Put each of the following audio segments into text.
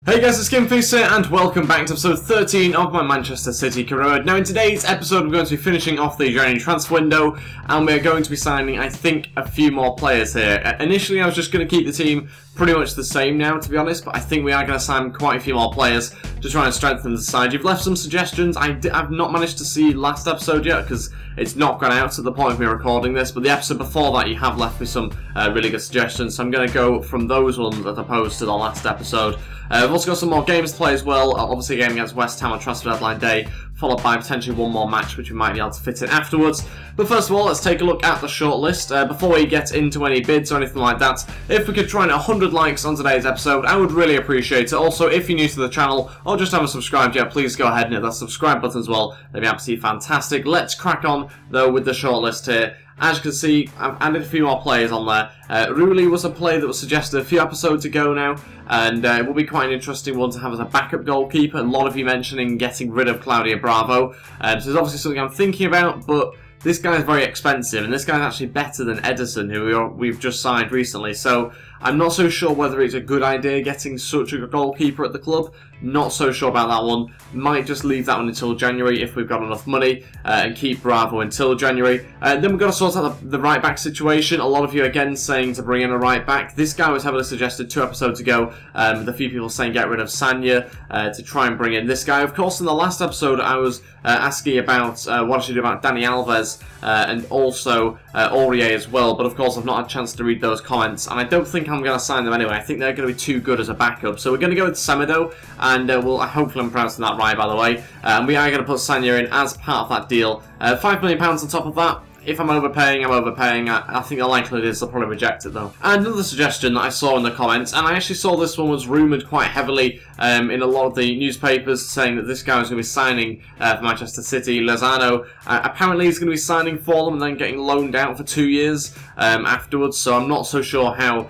Hey guys, it's Finalizing here, and welcome back to episode 13 of my Manchester City career. Now in today's episode we're going to be finishing off the January transfer window, and we're going to be signing, I think, a few more players here. Initially I was just going to keep the team pretty much the same now, to be honest, but I think we are going to sign quite a few more players to try and strengthen the side. You've left some suggestions. I've not managed to see last episode yet because it's not gone out at the point of me recording this, but the episode before that you have left me some really good suggestions, so I'm going to go from those ones as opposed to the last episode. We've also got some more games to play as well, obviously a game against West Ham on transfer deadline day, followed by potentially one more match which we might be able to fit in afterwards. But first of all, let's take a look at the shortlist. Before we get into any bids or anything like that, if we could try and 100 likes on today's episode, I would really appreciate it. Also, if you're new to the channel or just haven't subscribed yet, please go ahead and hit that subscribe button as well. That'd be absolutely fantastic. Let's crack on though with the shortlist here. As you can see, I've added a few more players on there. Ruli was a player that was suggested a few episodes ago now, and it will be quite an interesting one to have as a backup goalkeeper. A lot of you mentioning getting rid of Claudio Bravo, so it's obviously something I'm thinking about, but this guy is very expensive, and this guy is actually better than Ederson, who we've just signed recently, so I'm not so sure whether it's a good idea getting such a goalkeeper at the club. Not so sure about that one. Might just leave that one until January if we've got enough money and keep Bravo until January. Then we've got to sort out the right back situation. A lot of you again saying to bring in a right back. This guy was heavily suggested 2 episodes ago. With a few people saying get rid of Sanya to try and bring in this guy. Of course, in the last episode I was asking about what I should do about Dani Alves and also Aurier as well. But of course I've not had a chance to read those comments, and I don't think I'm going to sign them anyway. I think they're going to be too good as a backup. So we're going to go with Semedo, and hopefully I'm pronouncing that right, by the way. We are going to put Sanya in as part of that deal. £5 million on top of that. If I'm overpaying, I'm overpaying. I think the likelihood is they'll probably reject it though. And another suggestion that I saw in the comments, and I actually saw this one was rumoured quite heavily in a lot of the newspapers, saying that this guy was going to be signing for Manchester City, Lozano. Apparently he's going to be signing for them and then getting loaned out for 2 years afterwards, so I'm not so sure how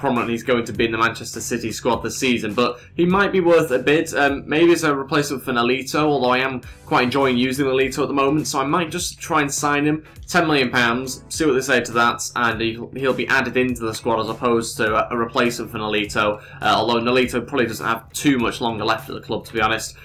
prominent he's going to be in the Manchester City squad this season, but he might be worth a bid. Maybe as a replacement for Nolito, although I am quite enjoying using Nolito at the moment, so I might just try and sign him. £10 million, see what they say to that, and he'll be added into the squad as opposed to a replacement for Nolito, although Nolito probably doesn't have too much longer left at the club, to be honest.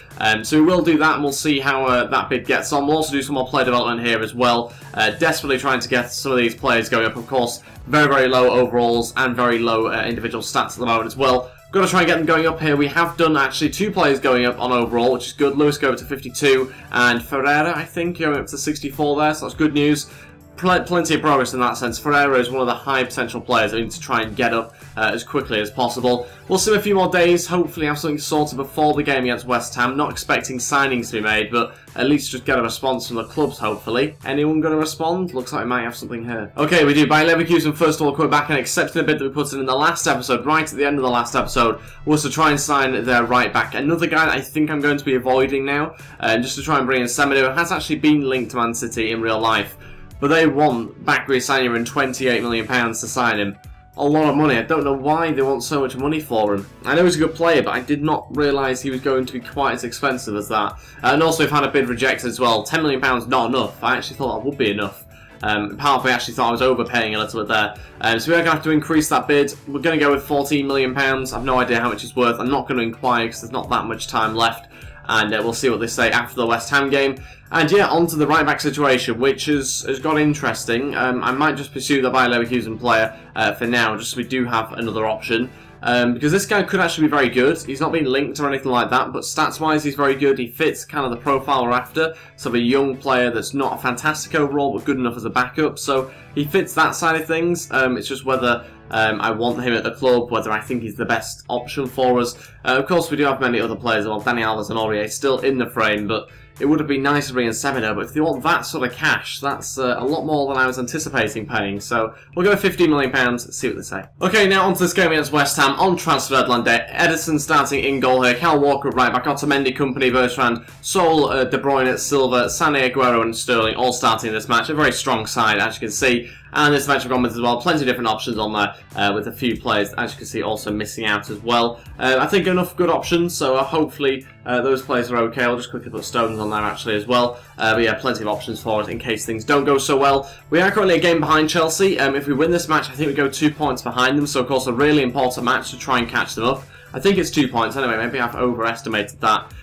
So we will do that, and we'll see how that bid gets on. We'll also do some more player development here as well, desperately trying to get some of these players going up. Of course, very, very low overalls and very low individual stats at the moment as well. Got to try and get them going up here. We have done actually 2 players going up on overall, which is good. Lewis going up to 52, and Ferreira, I think, going up to 64 there, so that's good news. Plenty of progress in that sense. Ferreira is one of the high potential players I need to try and get up as quickly as possible. We'll see in a few more days, hopefully have something sorted before the game against West Ham. Not expecting signings to be made, but at least just get a response from the clubs, hopefully. Anyone going to respond? Looks like we might have something here. Okay, we do. Bayer Leverkusen, first of all, coming back and accepting the bid that we put in the last episode, right at the end of the last episode, was to try and sign their right back. Another guy that I think I'm going to be avoiding now, just to try and bring in Semedo, has actually been linked to Man.City in real life. But they want Bakary Sagna and £28 million to sign him. A lot of money. I don't know why they want so much money for him. I know he's a good player, but I did not realise he was going to be quite as expensive as that. And also we've had a bid rejected as well. £10 million not enough. I actually thought that would be enough. Part of me actually thought I was overpaying a little bit there. So we're going to have to increase that bid. We're going to go with £14 million. I've no idea how much it's worth. I'm not going to inquire because there's not that much time left. And we'll see what they say after the West Ham game. And yeah, on to the right back situation, which has got interesting. I might just pursue the Bayer Leverkusen player for now, just so we do have another option. Because this guy could actually be very good. He's not been linked or anything like that, but stats-wise he's very good. He fits kind of the profile we're after. So a young player that's not a fantastic overall, but good enough as a backup. So he fits that side of things. It's just whether I want him at the club, whether I think he's the best option for us. Of course, we do have many other players. Well, Dani Alves and Aurier still in the frame, but it would have been nice to bring in Semedo, but if they want that sort of cash, that's a lot more than I was anticipating paying. So we'll go with £15 million, see what they say. Okay, now onto this game against West Ham on transfer deadline day. Ederson starting in goal here, Kyle Walker right back, Otamendi, Company, Bertrand, Sol, De Bruyne, Silva, Sané, Aguero and Sterling all starting this match. A very strong side, as you can see. And this match I've gone with as well, plenty of different options on there, with a few players, as you can see, also missing out as well. I think enough good options, so hopefully those players are okay. I'll just quickly put Stones on there actually as well. But yeah, plenty of options for us in case things don't go so well. We are currently a game behind Chelsea. If we win this match, I think we go 2 points behind them, so of course a really important match to try and catch them up. I think it's 2 points anyway, maybe I've overestimated that.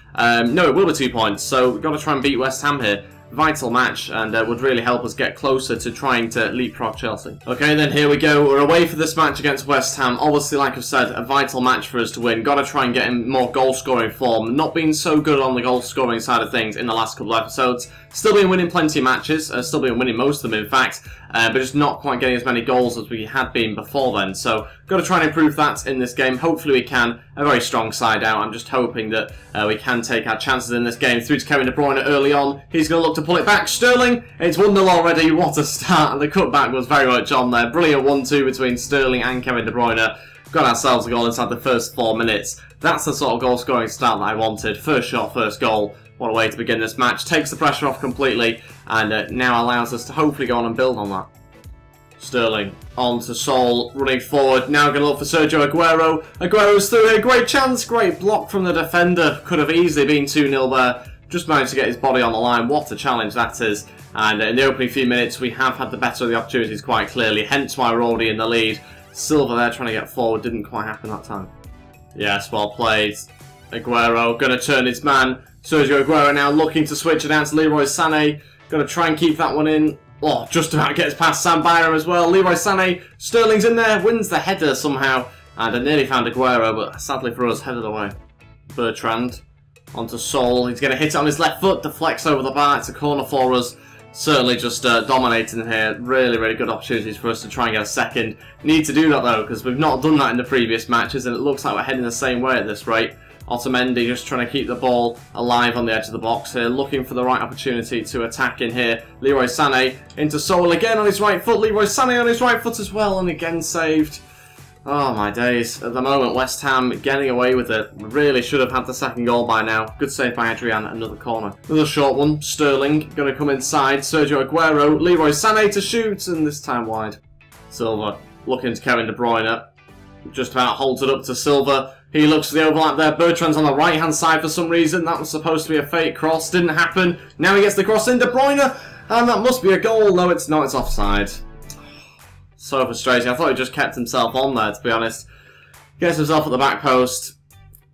No, it will be 2 points, so we've got to try and beat West Ham here. Vital match, and would really help us get closer to trying to leapfrog Chelsea. Okay, then here we go. We're away for this match against West Ham. Obviously, like I've said, a vital match for us to win. Got to try and get in more goal-scoring form. Not being so good on the goal-scoring side of things in the last couple of episodes. Still been winning plenty of matches. Still been winning most of them, in fact. But just not quite getting as many goals as we had been before then. So, got to try and improve that in this game. Hopefully we can. A very strong side out. I'm just hoping that we can take our chances in this game. Through to Kevin De Bruyne early on. He's going to look to pull it back. Sterling, it's 1-0 already. What a start. And the cutback was very much on there. Brilliant 1-2 between Sterling and Kevin De Bruyne. Got ourselves a goal inside the first 4 minutes. That's the sort of goal-scoring start that I wanted. First shot, first goal. What a way to begin this match. Takes the pressure off completely, and now allows us to hopefully go on and build on that. Sterling on to Sol, running forward. Now going to look for Sergio Aguero. Aguero's through here. Great chance. Great block from the defender. Could have easily been 2-0 there. Just managed to get his body on the line. What a challenge that is. And in the opening few minutes, we have had the better of the opportunities quite clearly. Hence why we're already in the lead. Silva there trying to get forward. Didn't quite happen that time. Yes, well played. Aguero going to turn his man. Sergio Aguero now looking to switch it out to Leroy Sané. Going to try and keep that one in. Oh, just about gets past Sam Byram as well. Leroy Sané. Sterling's in there. Wins the header somehow. And I nearly found Aguero, but sadly for us, headed away. Bertrand onto Sol. He's going to hit it on his left foot. Deflects over the bar. It's a corner for us. Certainly just dominating here. Really, really good opportunities for us to try and get a second. Need to do that though, because we've not done that in the previous matches, and it looks like we're heading the same way at this rate. Otamendi just trying to keep the ball alive on the edge of the box here, looking for the right opportunity to attack in here. Leroy Sané into Sol again on his right foot. Leroy Sané on his right foot as well, and again saved. Oh my days. At the moment, West Ham getting away with it. Really should have had the second goal by now. Good save by Adrian, another corner. Another short one. Sterling going to come inside. Sergio Aguero. Leroy Sané to shoot, and this time wide. Silva looking to Kevin De Bruyne. Just about holds it up to Silva. He looks for the overlap there. Bertrand's on the right-hand side for some reason. That was supposed to be a fake cross. Didn't happen. Now he gets the cross in. De Bruyne. And that must be a goal. No, it's not. It's offside. So frustrating. I thought he just kept himself on there, to be honest. Gets himself at the back post.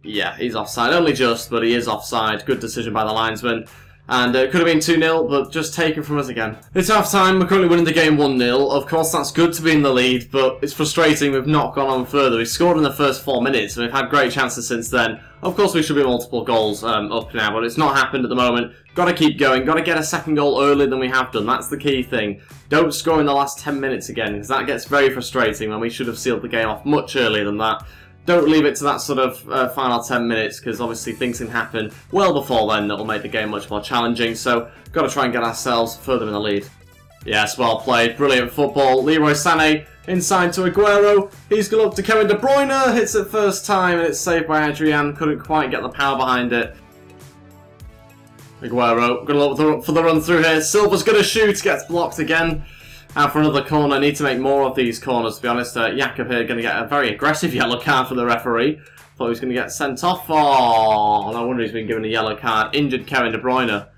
Yeah, he's offside. Only just, but he is offside. Good decision by the linesman. And it could have been 2-0, but just taken from us again. It's half-time. We're currently winning the game 1-0. Of course, that's good to be in the lead, but it's frustrating we've not gone on further. We scored in the first 4 minutes, and we've had great chances since then. Of course, we should be multiple goals up now, but it's not happened at the moment. Got to keep going. Got to get a second goal earlier than we have done. That's the key thing. Don't score in the last 10 minutes again, because that gets very frustrating when we should have sealed the game off much earlier than that. Don't leave it to that sort of final 10 minutes, because obviously things can happen well before then that will make the game much more challenging. So, got to try and get ourselves further in the lead. Yes, well played. Brilliant football. Leroy Sané inside to Aguero. He's going to look to Kevin De Bruyne. Hits it first time, and it's saved by Adrian. Couldn't quite get the power behind it. Aguero going to look for the run through here. Silva's going to shoot. Gets blocked again. Out for another corner. Need to make more of these corners, to be honest. Jakob here going to get a very aggressive yellow card from the referee. Thought he was going to get sent off. Oh, no wonder he's been given a yellow card. Injured Kevin De Bruyne.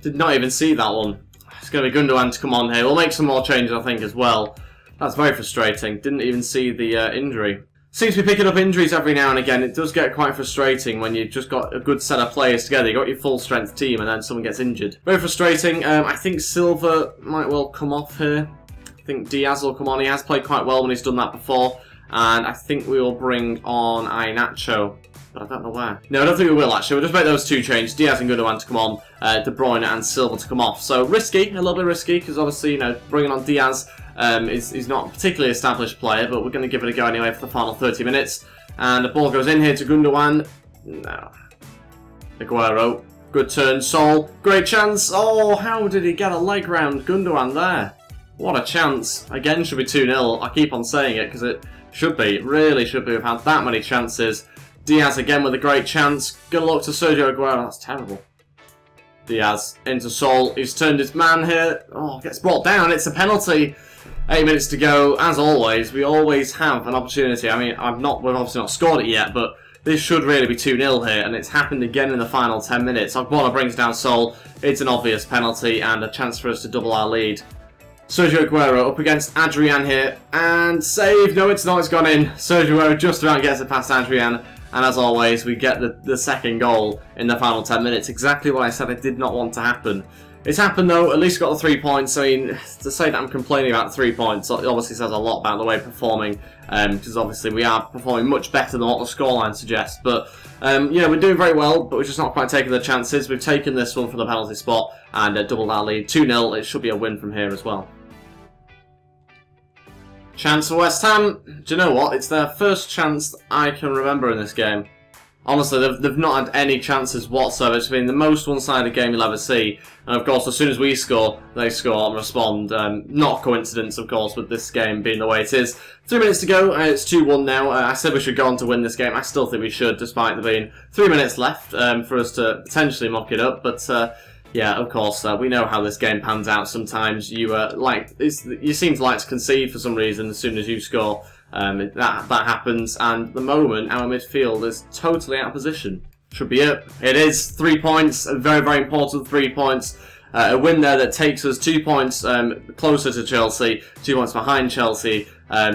Did not even see that one. It's going to be Gundogan to come on here. We'll make some more changes, I think, as well. That's very frustrating. Didn't even see the injury. Seems to be picking up injuries every now and again. It does get quite frustrating when you've just got a good set of players together. You've got your full-strength team and then someone gets injured. Very frustrating. I think Silva might well come off here. I think Diaz will come on. He has played quite well when he's done that before. And I think we will bring on Iheanacho. But I don't know where. No, I don't think we will, actually. We'll just make those two changes. Diaz and Gundogan to come on. De Bruyne and Silva to come off. So, risky. A little bit risky. Because, obviously, you know, bringing on Diaz... he's not a particularly established player, but we're going to give it a go anyway for the final 30 minutes. And the ball goes in here to Gundogan. No. Aguero. Good turn. Sol. Great chance. Oh, how did he get a leg round Gundogan there? What a chance. Again, should be 2-0. I keep on saying it because it should be. It really should be. We've had that many chances. Diaz again with a great chance. Gonna look to Sergio Aguero. That's terrible. Diaz into Sol. He's turned his man here. Oh, gets brought down. It's a penalty. 8 minutes to go. As always, we always have an opportunity. I mean, we've obviously not scored it yet, but this should really be 2-0 here, and it's happened again in the final 10 minutes. Aguero brings down Sol. It's an obvious penalty and a chance for us to double our lead. Sergio Aguero up against Adrian here, and save. No, it's not. It's gone in. Sergio Aguero just about gets it past Adrian, And as always, we get the second goal in the final 10 minutes. Exactly what I said I did not want to happen. It's happened though, at least got the 3 points. I mean, to say that I'm complaining about 3 points, it obviously says a lot about the way we're performing, because obviously we are performing much better than what the scoreline suggests. But, you know, we're doing very well, but we're just not quite taking the chances. We've taken this one for the penalty spot and doubled our lead. 2-0, it should be a win from here as well. Chance for West Ham. Do you know what? It's their first chance I can remember in this game. Honestly, they've not had any chances whatsoever. It's been the most one-sided game you'll ever see. And of course, as soon as we score, they score and respond. Not a coincidence, of course, with this game being the way it is. 3 minutes to go. It's 2-1 now. I said we should go on to win this game. I still think we should, despite there being 3 minutes left for us to potentially muck it up. But yeah, of course, we know how this game pans out. Sometimes you you seem to like to concede for some reason as soon as you score. That happens, and at the moment our midfield is totally out of position. Should be it. It is 3 points, a very, very important 3 points. A win there that takes us 2 points closer to Chelsea, 2 points behind Chelsea.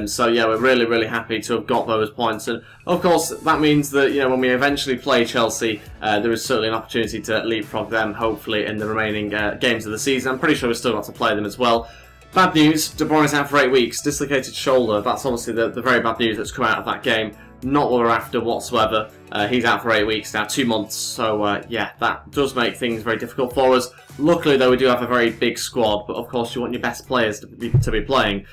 So yeah, we're really, really happy to have got those points. And of course, that means that, you know, when we eventually play Chelsea, there is certainly an opportunity to leapfrog them, hopefully, in the remaining games of the season. I'm pretty sure we've still got to play them as well. Bad news, De Bruyne's out for 8 weeks, dislocated shoulder. That's obviously the very bad news that's come out of that game. Not what we're after whatsoever. He's out for 8 weeks now, 2 months. So yeah, that does make things very difficult for us. Luckily though, we do have a very big squad, but of course you want your best players to be playing.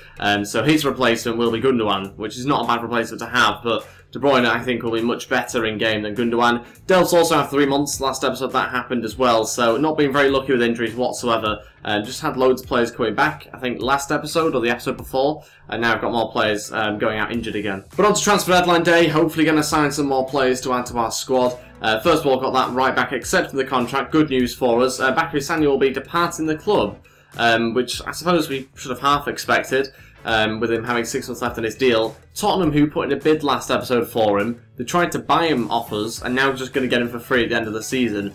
So his replacement will be Gundogan, which is not a bad replacement to have, but De Bruyne, I think, will be much better in game than Gundogan. Delph's also have 3 months. Last episode that happened as well, so not being very lucky with injuries whatsoever. Just had loads of players coming back, I think last episode or the episode before, and now I've got more players going out injured again. But on to transfer deadline day, hopefully going to sign some more players to add to our squad. First of all, got that right back accepting the contract. Good news for us. Bakary Sagna will be departing the club, which I suppose we should have half expected. With him having 6 months left on his deal. Tottenham, who put in a bid last episode for him, they tried to buy him off us, and now we're just going to get him for free at the end of the season.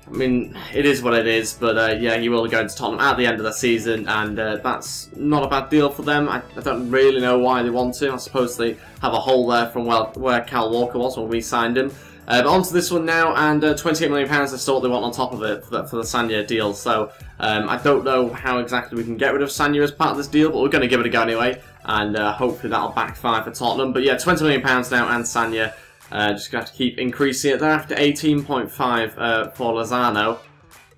I mean, it is what it is, but yeah, he will go into Tottenham at the end of the season, and that's not a bad deal for them. I don't really know why they want to. I suppose they have a hole there from where Kyle Walker was when we signed him. But on to this one now, and £28 million is still what they want on top of it for the Sagna deal. So I don't know how exactly we can get rid of Sagna as part of this deal, but we're going to give it a go anyway, and hopefully that'll backfire for Tottenham. But yeah, £20 million now, and Sagna just going to have to keep increasing it. They're after 18.5 for Lozano.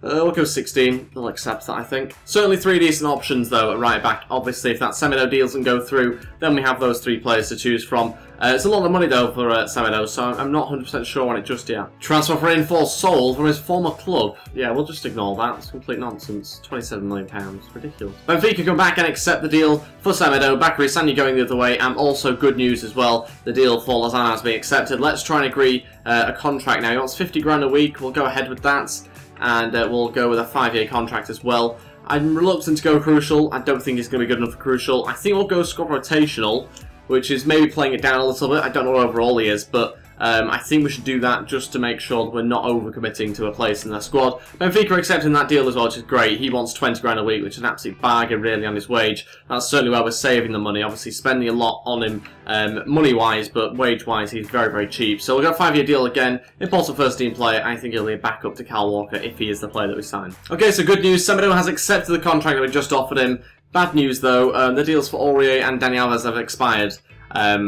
We'll go 16. They'll accept that, I think. Certainly 3 decent options, though, at right back. Obviously, if that Semedo deal doesn't go through, then we have those 3 players to choose from. It's a lot of money, though, for Semedo, so I'm not 100% sure on it just yet. Transfer for in for Sol from his former club. Yeah, we'll just ignore that. It's complete nonsense. £27 million. Ridiculous. Benfica come back and accept the deal for Semedo. Bakary Sagna going the other way, and also good news as well. The deal for Lozano has been accepted. Let's try and agree a contract now. He wants 50 grand a week. We'll go ahead with that. And we'll go with a 5-year contract as well. I'm reluctant to go crucial. I don't think it's going to be good enough for crucial. I think we'll go squad rotational, which is maybe playing it down a little bit. I don't know what overall he is, but I think we should do that just to make sure that we're not overcommitting to a place in the squad. Benfica accepting that deal as well, which is great. He wants 20 grand a week, which is an absolute bargain really on his wage. That's certainly where we're saving the money. Obviously spending a lot on him money-wise, but wage-wise he's very, very cheap. So we'll go 5-year deal again. Important first-team player. I think he'll be a backup to Kyle Walker if he is the player that we sign. Okay, so good news. Semedo has accepted the contract that we just offered him. Bad news though, the deals for Aurier and Dani Alves have expired.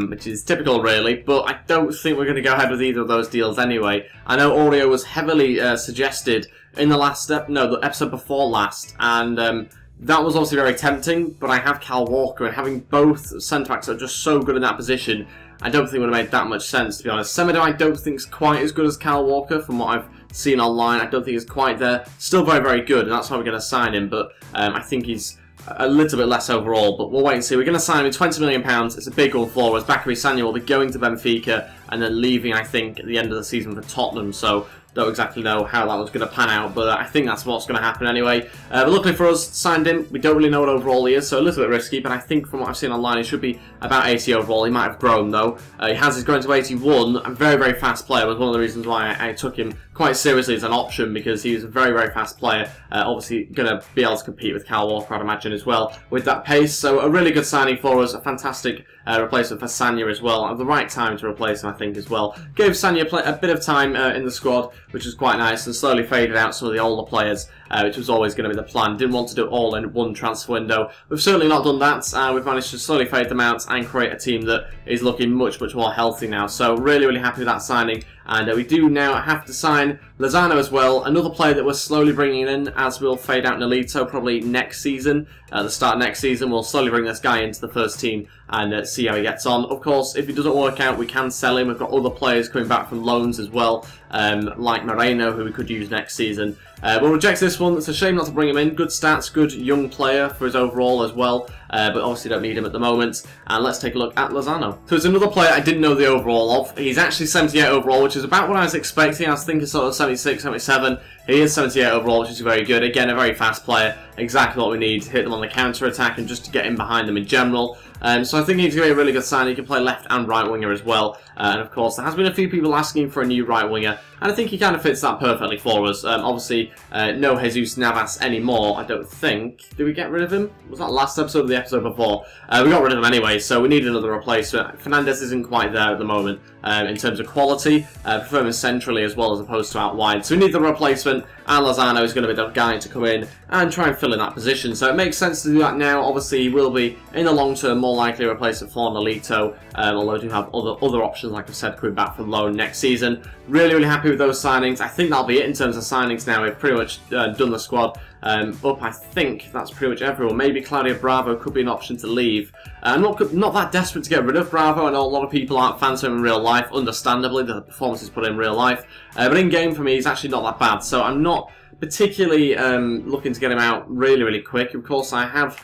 Which is typical really, but I don't think we're going to go ahead with either of those deals anyway. I know Aurier was heavily suggested in the the episode before last, and that was obviously very tempting, but I have Kyle Walker, and having both centre-backs that are just so good in that position, I don't think it would have made that much sense, to be honest. Semedo I don't think is quite as good as Kyle Walker, from what I've seen online. I don't think he's quite there. Still very, very good, and that's why we're going to sign him, but I think he's a little bit less overall, but we'll wait and see. We're going to sign him with £20 million. It's a big one for us. Bakary Sagna will be going to Benfica and then leaving, I think, at the end of the season for Tottenham. So don't exactly know how that was going to pan out, but I think that's what's going to happen anyway. But luckily for us, signed him. We don't really know what overall he is, so a little bit risky, but I think from what I've seen online, he should be about 80 overall. He might have grown, though. He has grown to 81. A very, very fast player. Was one of the reasons why I took him quite seriously as an option, because he was a very, very fast player. Obviously going to be able to compete with Kyle Walker, I'd imagine, as well, with that pace. So a really good signing for us. A fantastic replacement for Sanya as well. At the right time to replace him, I think, as well. Gave Sanya a bit of time in the squad, which was quite nice, and slowly faded out some of the older players, which was always going to be the plan. Didn't want to do it all in one transfer window. We've certainly not done that. We've managed to slowly fade them out and create a team that is looking much more healthy now. So really happy with that signing. And we do now have to sign Lozano as well, another player that we're slowly bringing in as we'll fade out Nolito probably next season. At the start of next season, we'll slowly bring this guy into the first team and see how he gets on. Of course, if it doesn't work out, we can sell him. We've got other players coming back from loans as well, like Moreno, who we could use next season. We'll reject this one. It's a shame not to bring him in. Good stats, good young player for his overall as well, but obviously don't need him at the moment. And let's take a look at Lozano. So it's another player I didn't know the overall of. He's actually 78 overall, which is about what I was expecting. I was thinking sort of 76, 77. He is 78 overall, which is very good. Again, a very fast player. Exactly what we need to hit them on the counter-attack and just to get in behind them in general. So I think he's going to be a really good sign. He can play left and right winger as well. And of course, there has been a few people asking for a new right winger, and I think he kind of fits that perfectly for us. Obviously, no Jesus Navas anymore, I don't think. Did we get rid of him? Was that last episode or the episode before? We got rid of him anyway, so we need another replacement. Fernandes isn't quite there at the moment in terms of quality. Prefer him centrally as well as opposed to out wide. So we need the replacement, and Lozano is going to be the guy to come in and try and fill in that position. So it makes sense to do that now. Obviously, he will be, in the long term, more likely a replacement for Nolito, although I do have other options, like I've said, coming back from loan next season. Really happy with those signings. I think that'll be it in terms of signings now. We've pretty much done the squad up. I think that's pretty much everyone. Maybe Claudio Bravo could be an option to leave. I'm not that desperate to get rid of Bravo. I know a lot of people aren't fans of him in real life, understandably, the performances put in real life. But in game for me, he's actually not that bad. So I'm not particularly looking to get him out really quick. Of course, I have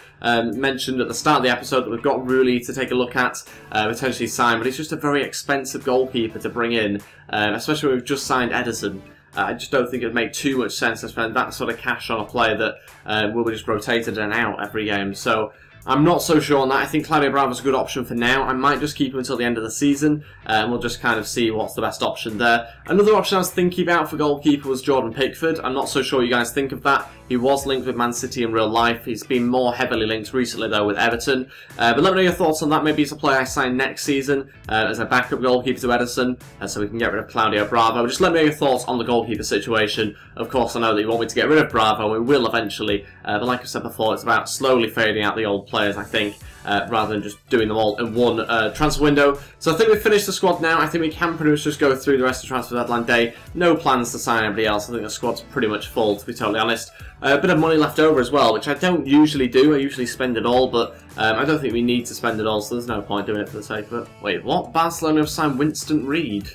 mentioned at the start of the episode that we've got Rulli to take a look at, potentially sign, but he's just a very expensive goalkeeper to bring in, especially when we've just signed Ederson. I just don't think it would make too much sense to spend that sort of cash on a player that will be just rotated and out every game. So I'm not so sure on that. I think Claudio Bravo's a good option for now. I might just keep him until the end of the season, and we'll just kind of see what's the best option there. Another option I was thinking about for goalkeeper was Jordan Pickford. I'm not so sure you guys think of that. He was linked with Man.City in real life. He's been more heavily linked recently, though, with Everton. But let me know your thoughts on that. Maybe it's a player I sign next season as a backup goalkeeper to Ederson, so we can get rid of Claudio Bravo. Just let me know your thoughts on the goalkeeper situation. Of course, I know that you want me to get rid of Bravo. We will eventually. But like I said before, it's about slowly fading out the old players, I think, rather than just doing them all in one transfer window. So I think we've finished the squad now. I think we can pretty much just go through the rest of transfer deadline day. No plans to sign anybody else. I think the squad's pretty much full, to be totally honest. A bit of money left over as well, which I don't usually do. I usually spend it all, but I don't think we need to spend it all, so there's no point doing it for the sake of it. Wait, what? Barcelona have signed Winston Reid?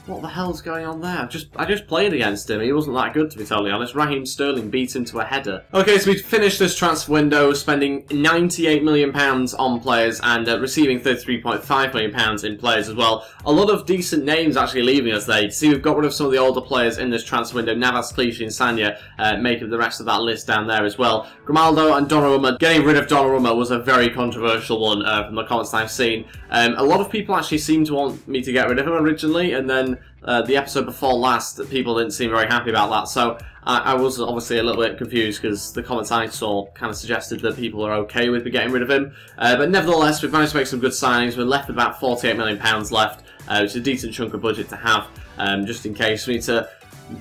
What the hell's going on there? I just played against him. He wasn't that good, to be totally honest. Raheem Sterling beat him to a header. Okay, so we finished this transfer window spending £98 million on players and receiving £33.5 million in players as well. A lot of decent names actually leaving us there. You see, we've got rid of some of the older players in this transfer window. Navas, Clichy and Sanya making the rest of that list down there as well. Grimaldo and Donnarumma. Getting rid of Donnarumma was a very controversial one from the comments I've seen. A lot of people actually seem to want me to get rid of him originally, and then the episode before last, people didn't seem very happy about that, so I was obviously a little bit confused because the comments I saw kind of suggested that people are okay with me getting rid of him. But nevertheless, we've managed to make some good signings. We're left with about £48 million left, which is a decent chunk of budget to have, just in case we need to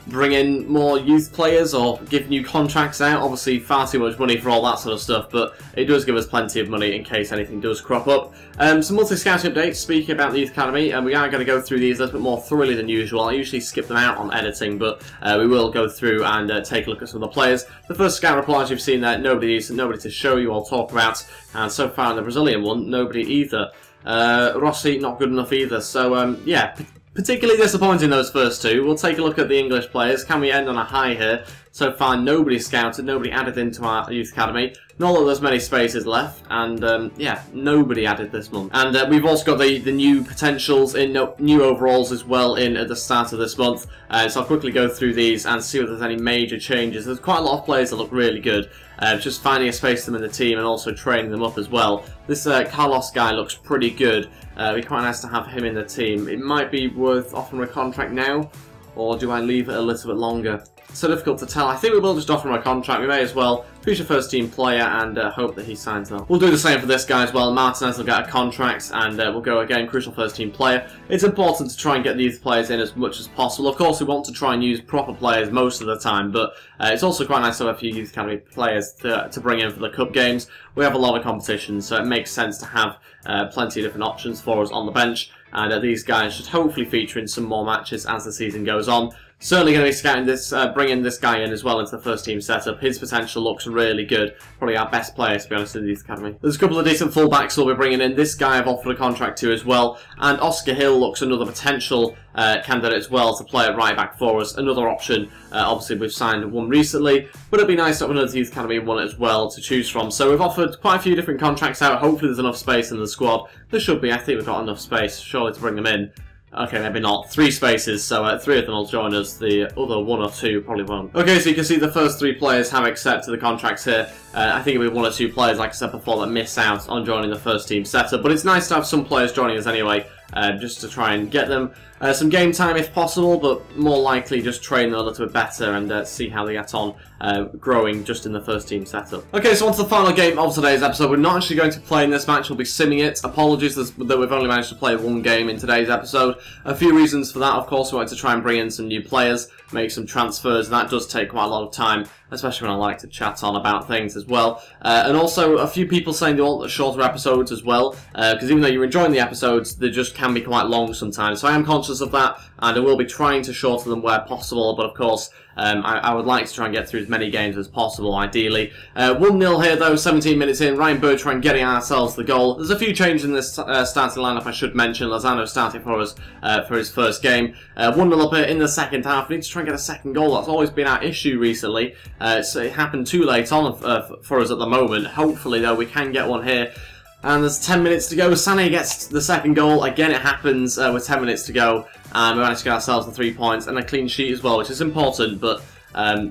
bring in more youth players or give new contracts out. Obviously far too much money for all that sort of stuff, but it does give us plenty of money in case anything does crop up. Some monthly scouting updates, speaking about the Youth Academy, and we are going to go through these a little bit more thoroughly than usual. I usually skip them out on editing, but we will go through and take a look at some of the players. The first scout replies you've seen there, nobody to show you or talk about, and so far in the Brazilian one, nobody either. Rossi, not good enough either, so yeah, particularly disappointing those first two. We'll take a look at the English players. Can we end on a high here? So far, nobody scouted, nobody added into our Youth Academy. Not that there's many spaces left, and yeah, nobody added this month. And we've also got the new potentials in new overalls as well in at the start of this month. So I'll quickly go through these and see if there's any major changes. There's quite a lot of players that look really good. Just finding a space for them in the team and also training them up as well. This Carlos guy looks pretty good. It'd be quite nice to have him in the team. It might be worth offering a contract now, or do I leave it a little bit longer? So difficult to tell. I think we will just offer him a contract. We may as well. Future first team player, and hope that he signs up. We'll do the same for this guy as well. Martinez will get a contract, and we'll go again, crucial first team player. It's important to try and get these players in as much as possible. Of course, we want to try and use proper players most of the time, but it's also quite nice to have a few youth academy players to bring in for the cup games. We have a lot of competition, so it makes sense to have plenty of different options for us on the bench, and these guys should hopefully feature in some more matches as the season goes on. Certainly going to be scouting this, bringing this guy in as well into the first team setup. His potential looks really good. Probably our best player, to be honest, in the youth academy. There's a couple of decent fullbacks we'll be bringing in. This guy I've offered a contract to as well. And Oscar Hill looks another potential candidate as well to play at right back for us. Another option. Obviously, we've signed one recently, but it'd be nice to have another youth academy one as well to choose from. So we've offered quite a few different contracts out. Hopefully, there's enough space in the squad. There should be. I think we've got enough space, surely, to bring them in. Okay, maybe not. 3 spaces, so 3 of them will join us. The other 1 or 2 probably won't. Okay, so you can see the first 3 players have accepted the contracts here. I think it'll be 1 or 2 players, like I said before, that miss out on joining the first team setup. But it's nice to have some players joining us anyway, just to try and get them some game time if possible, but more likely just train a little bit better and see how they get on growing just in the first team setup. Okay, so on to the final game of today's episode. We're not actually going to play in this match, we'll be simming it. Apologies that we've only managed to play 1 game in today's episode. A few reasons for that, of course. We wanted to try and bring in some new players, make some transfers, and that does take quite a lot of time, especially when I like to chat on about things as well. And also a few people saying they want shorter episodes as well, because even though you're enjoying the episodes, they just can be quite long sometimes. So I am conscious of that, and I will be trying to shorten them where possible, but of course I would like to try and get through as many games as possible, ideally. 1-0 here though, 17 minutes in. Ryan Bertrand getting ourselves the goal. There's a few changes in this starting lineup I should mention. Lozano starting for us for his first game. 1-0 up here in the second half. We need to try and get a second goal. That's always been our issue recently. So it happened too late on for us at the moment. Hopefully though we can get one here. And there's 10 minutes to go. Sané gets the second goal. Again, it happens with 10 minutes to go. And we managed to get ourselves the 3 points and a clean sheet as well, which is important. But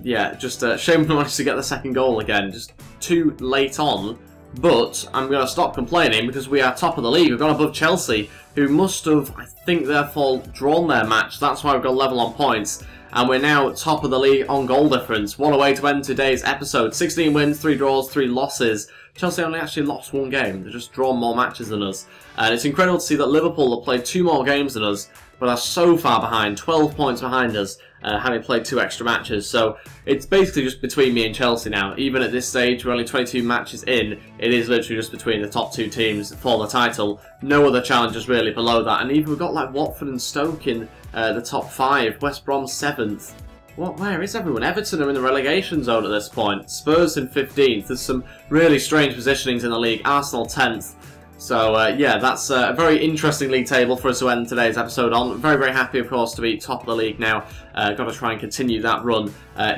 yeah, just a shame we managed to get the second goal again. Just too late on. But I'm going to stop complaining because we are top of the league. We've gone above Chelsea, who must have, I think, therefore drawn their match. That's why we've got level on points. And we're now top of the league on goal difference. What a way to end today's episode. 16 wins, 3 draws, 3 losses. Chelsea only actually lost 1 game. They've just drawn more matches than us. And it's incredible to see that Liverpool have played 2 more games than us, but are so far behind, 12 points behind us, having played 2 extra matches. So it's basically just between me and Chelsea now. Even at this stage, we're only 22 matches in. It is literally just between the top 2 teams for the title. No other challengers really below that. And even we've got like Watford and Stoke in the top 5. West Brom 7th. Where is everyone? Everton are in the relegation zone at this point. Spurs in 15th. There's some really strange positionings in the league. Arsenal 10th. So, yeah, that's a very interesting league table for us to end today's episode on. Very, very happy, of course, to be top of the league now. Got to try and continue that run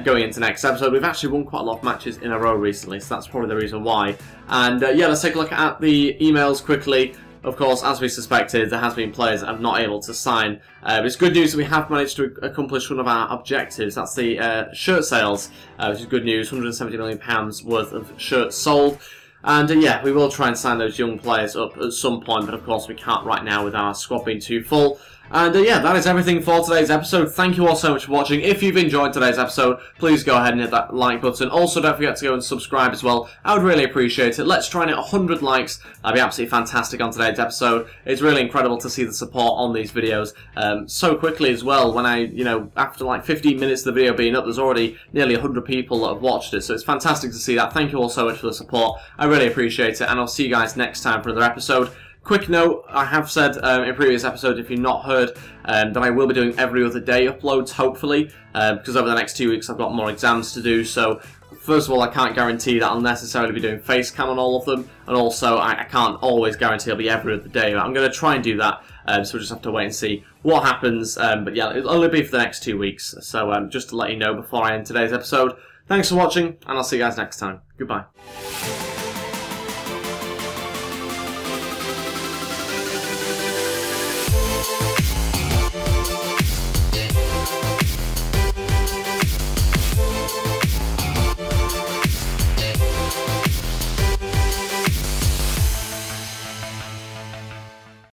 going into next episode. We've actually won quite a lot of matches in a row recently, so that's probably the reason why. And, yeah, let's take a look at the emails quickly. Of course, as we suspected, there has been players that are not able to sign. It's good news that we have managed to accomplish one of our objectives. That's the shirt sales, which is good news. £170 million worth of shirts sold. And yeah, we will try and sign those young players up at some point, but of course we can't right now with our squad being too full. And yeah, that is everything for today's episode. Thank you all so much for watching. If you've enjoyed today's episode, please go ahead and hit that like button. Also, don't forget to go and subscribe as well. I would really appreciate it. Let's try and hit 100 likes. That'd be absolutely fantastic on today's episode. It's really incredible to see the support on these videos so quickly as well. When after like 15 minutes of the video being up, there's already nearly 100 people that have watched it. So it's fantastic to see that. Thank you all so much for the support. I really appreciate it. And I'll see you guys next time for another episode. Quick note, I have said in previous episodes, if you've not heard, that I will be doing every other day uploads, hopefully, because over the next 2 weeks I've got more exams to do, so first of all, I can't guarantee that I'll necessarily be doing face cam on all of them, and also I can't always guarantee it'll be every other day, but I'm going to try and do that, so we'll just have to wait and see what happens, but yeah, it'll only be for the next 2 weeks, so just to let you know before I end today's episode, thanks for watching, and I'll see you guys next time. Goodbye.